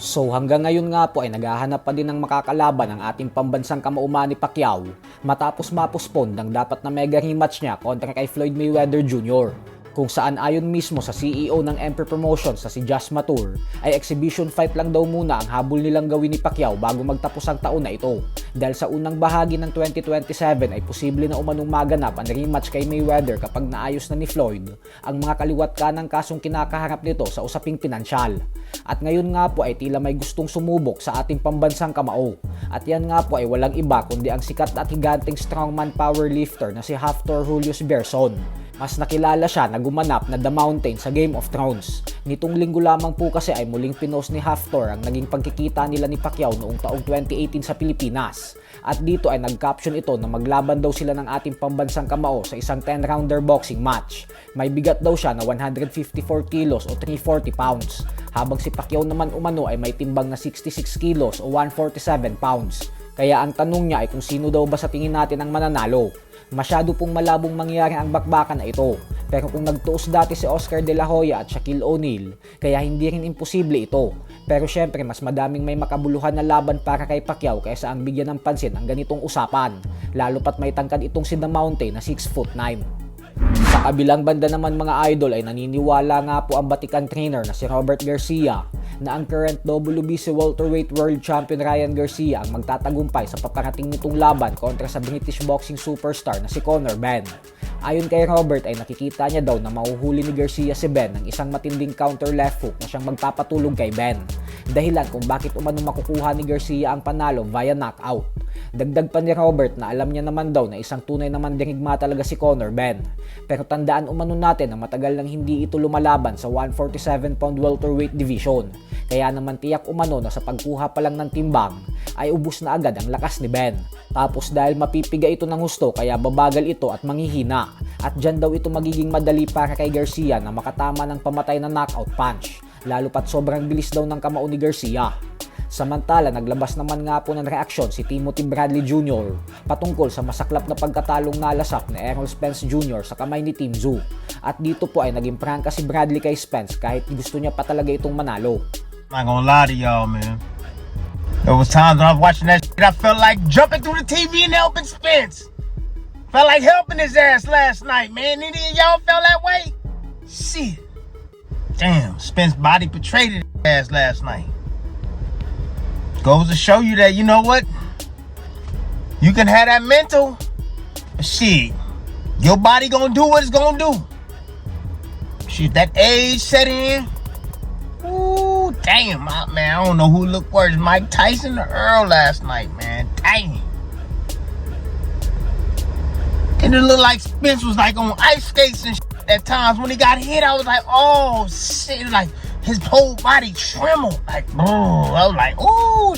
So hanggang ngayon nga po ay naghahanap pa din ng makakalaban ang ating pambansang kamao Manny Pacquiao matapos mapuspon ng dapat na mega rematch niya kontra kay Floyd Mayweather Jr. Kung saan ayon mismo sa CEO ng Emperor Promotions na si Josh Matur ay exhibition fight lang daw muna ang habol nilang gawin ni Pacquiao bago magtapos ang taon na ito. Dahil sa unang bahagi ng 2027 ay posible na umanong maganap ang rematch kay Mayweather kapag naayos na ni Floyd ang mga kaliwat kanang kasong kinakaharap nito sa usaping pinansyal. At ngayon nga po ay tila may gustong sumubok sa ating pambansang kamao. At yan nga po ay walang iba kundi ang sikat at higanting strongman powerlifter na si Hafthor Julius Berson. Mas nakilala siya na gumanap na The Mountain sa Game of Thrones. Nitong linggo lamang po kasi ay muling pinost ni Hafthor ang naging pagkikita nila ni Pacquiao noong taong 2018 sa Pilipinas. At dito ay nag-caption ito na maglaban daw sila ng ating pambansang kamao sa isang 10-rounder boxing match. May bigat daw siya na 154 kilos o 340 pounds. Habang si Pacquiao naman umano ay may timbang na 66 kilos o 147 pounds. Kaya ang tanong niya ay kung sino daw ba sa tingin natin ang mananalo. Masyado pong malabong mangyari ang bakbakan na ito. Pero kung nagtuos dati si Oscar De La Hoya at Shaquille O'Neal, kaya hindi rin imposible ito. Pero syempre mas madaming may makabuluhan na laban para kay Pacquiao kaysa ang bigyan ng pansin ang ganitong usapan. Lalo pat may tangkad itong si The Mountain na 6'9". Sa kabilang banda naman mga idol ay naniniwala nga po ang Batikan trainer na si Robert Garcia na ang current WBC welterweight world champion Ryan Garcia ang magtatagumpay sa paparating nitong laban kontra sa British boxing superstar na si Conor Benn. Ayon kay Robert ay nakikita niya daw na mahuhuli ni Garcia si Benn ng isang matinding counter left hook na siyang magpapatulog kay Benn. Dahilan kung bakit umano makukuha ni Garcia ang panalo via knockout. Dagdag pa ni Robert na alam niya naman daw na isang tunay na mandirigma talaga si Conor Benn. Pero tandaan umano natin na matagal nang hindi ito lumalaban sa 147-pound welterweight division. Kaya naman tiyak umano na sa pagkuha pa lang ng timbang ay ubos na agad ang lakas ni Benn. Tapos dahil mapipiga ito ng husto kaya babagal ito at manghihina. At dyan daw ito magiging madali para kay Garcia na makatama ng pamatay na knockout punch. Lalo pat sobrang bilis daw ng kamao ni Garcia. Samantala, naglabas naman nga po ng reaksyon si Timothy Bradley Jr. patungkol sa masaklap na pagkatalong nalasap ni Errol Spence Jr. sa kamay ni Tim Tszyu. At dito po ay naging prangka si Bradley kay Spence kahit gusto niya pa talaga itong manalo. I'm not gonna lie to y'all, man. There was times when I was watching that shit, I felt like jumping through the TV and helping Spence. Felt like helping his ass last night, man. Any of y'all felt that way? Shit. Damn, Spence body betrayed his ass last night. Goes to show you that, you know what? You can have that mental. Shit. Your body gonna do what it's gonna do. Shit, that age set in. Ooh, damn, man. I don't know who looked worse, Mike Tyson or Earl last night, man. Damn. And it looked like Spence was like on ice skates and shit at times. When he got hit, I was like, oh, shit. Like, his whole body trembled. Like, bro. I was like, ooh.